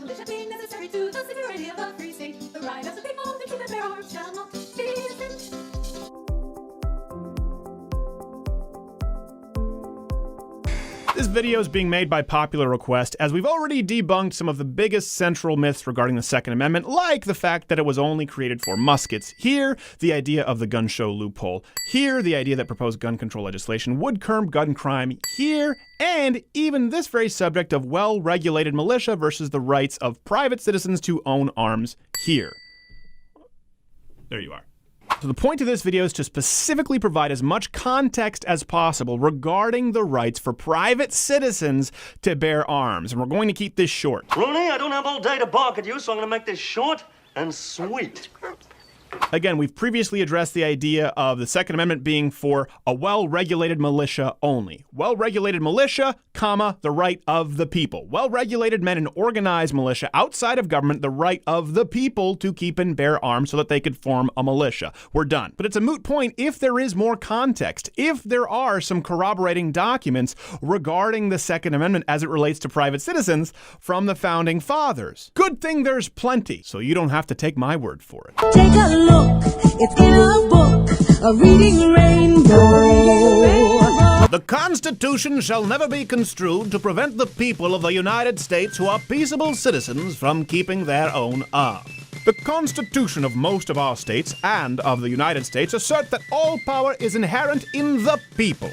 militia being necessary to the security of a free state. The right of the people to keep and bear arms shall not be infringed. This video is being made by popular request, as we've already debunked some of the biggest central myths regarding the Second Amendment, like the fact that it was only created for muskets. Here, the idea of the gun show loophole. Here, the idea that proposed gun control legislation would curb gun crime. Here, and even this very subject of well-regulated militia versus the rights of private citizens to own arms. Here. There you are. So the point of this video is to specifically provide as much context as possible regarding the rights for private citizens to bear arms. And we're going to keep this short. Rooney, I don't have all day to bark at you, so I'm going to make this short and sweet. Again, we've previously addressed the idea of the Second Amendment being for a well-regulated militia only. Well-regulated militia, comma, the right of the people. Well-regulated men and organized militia outside of government, the right of the people to keep and bear arms so that they could form a militia. We're done. But it's a moot point if there is more context, if there are some corroborating documents regarding the Second Amendment as it relates to private citizens from the Founding Fathers. Good thing there's plenty, so you don't have to take my word for it. Take a look, it's in a book, a reading rainbow. The Constitution shall never be construed to prevent the people of the United States who are peaceable citizens from keeping their own arms. The Constitution of most of our states and of the United States assert that all power is inherent in the people,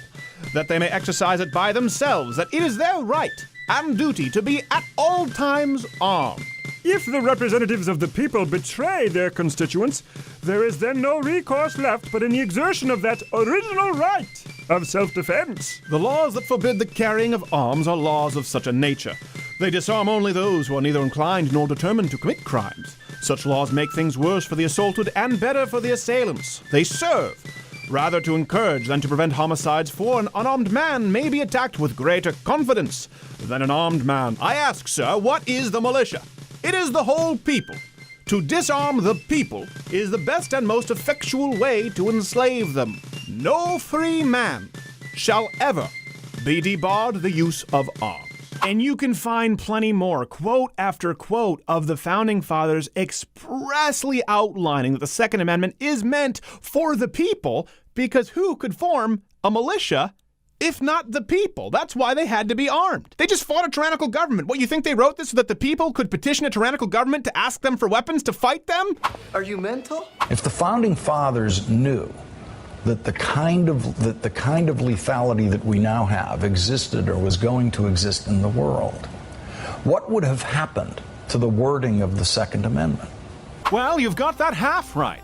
that they may exercise it by themselves, that it is their right and duty to be at all times armed. If the representatives of the people betray their constituents, there is then no recourse left but in the exertion of that original right of self-defense. The laws that forbid the carrying of arms are laws of such a nature. They disarm only those who are neither inclined nor determined to commit crimes. Such laws make things worse for the assaulted and better for the assailants. They serve rather to encourage than to prevent homicides, for an unarmed man may be attacked with greater confidence than an armed man. I ask, sir, what is the militia? It is the whole people. To disarm the people is the best and most effectual way to enslave them. No free man shall ever be debarred the use of arms. And you can find plenty more, quote after quote, of the Founding Fathers expressly outlining that the Second Amendment is meant for the people, because who could form a militia if not the people? That's why they had to be armed. They just fought a tyrannical government. What, you think they wrote this so that the people could petition a tyrannical government to ask them for weapons to fight them? Are you mental? If the Founding Fathers knew that the kind of lethality that we now have existed or was going to exist in the world, what would have happened to the wording of the Second Amendment? Well, you've got that half right.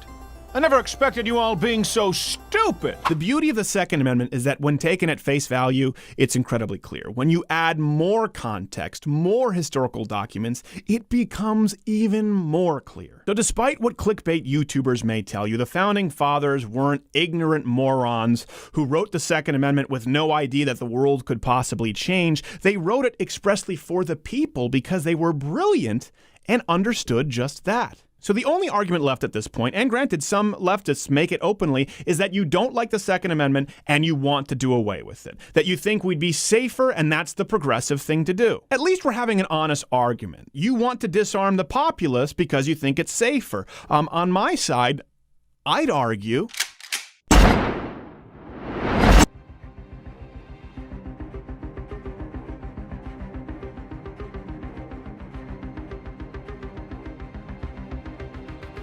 I never expected you all being so stupid. The beauty of the Second Amendment is that when taken at face value, it's incredibly clear. When you add more context, more historical documents, it becomes even more clear. So despite what clickbait YouTubers may tell you, the Founding Fathers weren't ignorant morons who wrote the Second Amendment with no idea that the world could possibly change. They wrote it expressly for the people because they were brilliant and understood just that. So the only argument left at this point, and granted some leftists make it openly, is that you don't like the Second Amendment and you want to do away with it. That you think we'd be safer and that's the progressive thing to do. At least we're having an honest argument. You want to disarm the populace because you think it's safer. On my side, I'd argue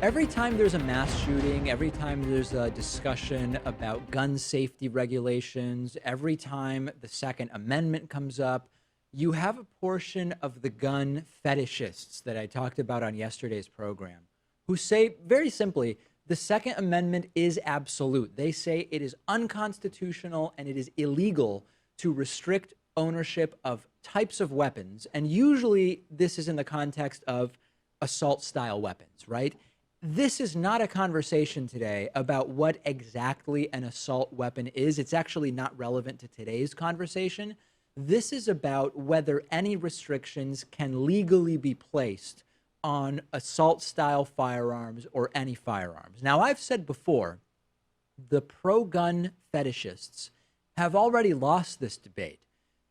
every time there's a mass shooting, every time there's a discussion about gun safety regulations, every time the Second Amendment comes up, you have a portion of the gun fetishists that I talked about on yesterday's program who say very simply, the Second Amendment is absolute. They say it is unconstitutional and it is illegal to restrict ownership of types of weapons. And usually this is in the context of assault-style weapons, right? This is not a conversation today about what exactly an assault weapon is. It's actually not relevant to today's conversation. This is about whether any restrictions can legally be placed on assault-style firearms or any firearms. Now, I've said before, the pro-gun fetishists have already lost this debate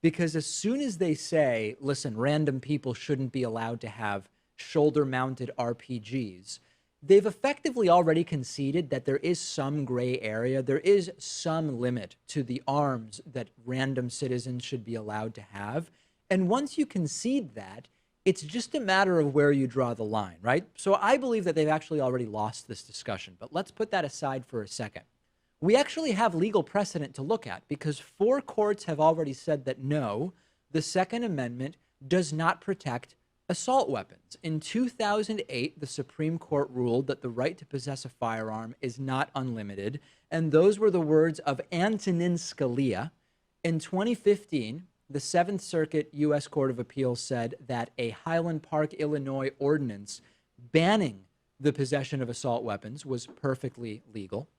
Because as soon as they say, listen, random people shouldn't be allowed to have shoulder-mounted RPGs, they've effectively already conceded that there is some gray area, there is some limit to the arms that random citizens should be allowed to have. And once you concede that, it's just a matter of where you draw the line, right? So I believe that they've actually already lost this discussion, but let's put that aside for a second. We actually have legal precedent to look at because 4 courts have already said that no, the Second Amendment does not protect assault weapons. In 2008, the Supreme Court ruled that the right to possess a firearm is not unlimited, and those were the words of Antonin Scalia. In 2015, the Seventh Circuit U.S. Court of Appeals said that a Highland Park, Illinois ordinance banning the possession of assault weapons was perfectly legal.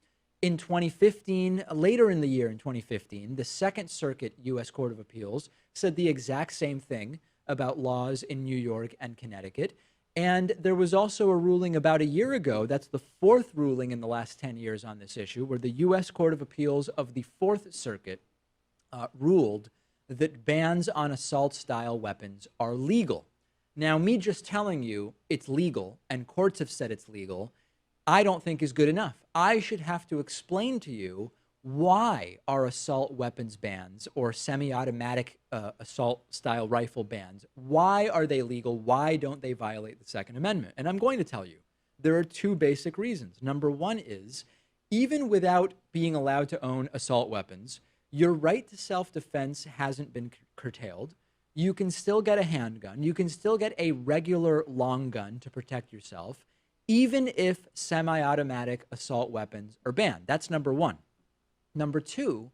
In 2015, later in the year in 2015, the Second Circuit U.S. Court of Appeals said the exact same thing about laws in New York and Connecticut. And there was also a ruling about a year ago, that's the 4th ruling in the last 10 years on this issue, where the U.S. Court of Appeals of the 4th Circuit ruled that bans on assault-style weapons are legal. Now, me just telling you it's legal, and courts have said it's legal, I don't think is good enough. I should have to explain to you why are assault weapons bans or semi-automatic assault-style rifle bans, why are they legal? Why don't they violate the Second Amendment? And I'm going to tell you, there are 2 basic reasons. Number one is, even without being allowed to own assault weapons, your right to self-defense hasn't been curtailed. You can still get a handgun. You can still get a regular long gun to protect yourself, even if semi-automatic assault weapons are banned. That's number one. Number two,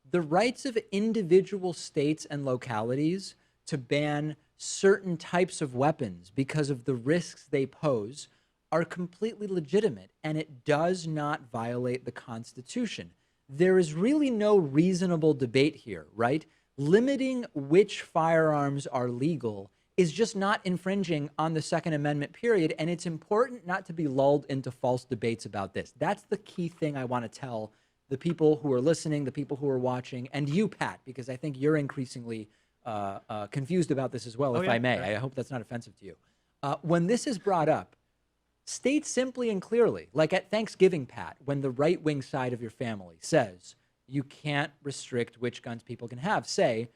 the rights of individual states and localities to ban certain types of weapons because of the risks they pose are completely legitimate, and it does not violate the Constitution. There is really no reasonable debate here, right? Limiting which firearms are legal is just not infringing on the Second Amendment, period. And it's important not to be lulled into false debates about this. That's the key thing I want to tell the people who are listening, the people who are watching, and you, Pat, because I think you're increasingly confused about this as well, if I may. I hope that's not offensive to you. When this is brought up, state simply and clearly, like at Thanksgiving, Pat, when the right-wing side of your family says you can't restrict which guns people can have, say,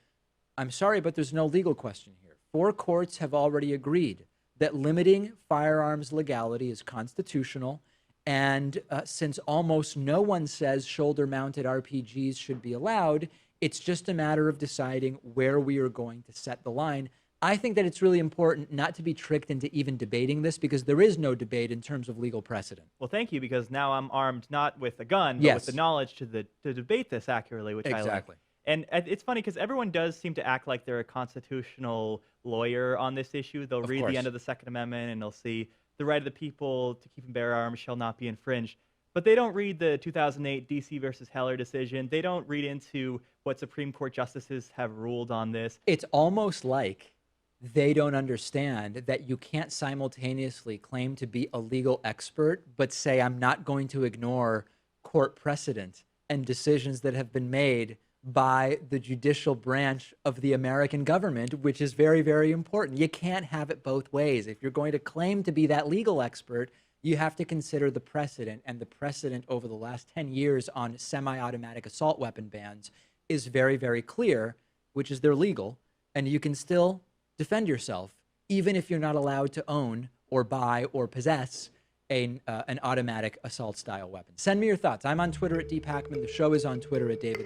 I'm sorry, but there's no legal question here. 4 courts have already agreed that limiting firearms legality is constitutional, and since almost no one says shoulder-mounted RPGs should be allowed, it's just a matter of deciding where we are going to set the line. I think that it's really important not to be tricked into even debating this, because there is no debate in terms of legal precedent. Well, thank you, because now I'm armed not with a gun, but with the knowledge to debate this accurately, which I like. And it's funny because everyone does seem to act like they're a constitutional lawyer on this issue. They'll read the end of the Second Amendment and they'll see the right of the people to keep and bear arms shall not be infringed. But they don't read the 2008 DC versus Heller decision. They don't read into what Supreme Court justices have ruled on this. It's almost like they don't understand that you can't simultaneously claim to be a legal expert, but say, I'm not going to ignore court precedent and decisions that have been made by the judicial branch of the American government, which is very, very important. You can't have it both ways. If you're going to claim to be that legal expert, you have to consider the precedent, and the precedent over the last 10 years on semi-automatic assault weapon bans is very, very clear, which is they're legal, and you can still defend yourself, even if you're not allowed to own or buy or possess an automatic assault-style weapon. Send me your thoughts. I'm on Twitter at dpacman. The show is on Twitter at David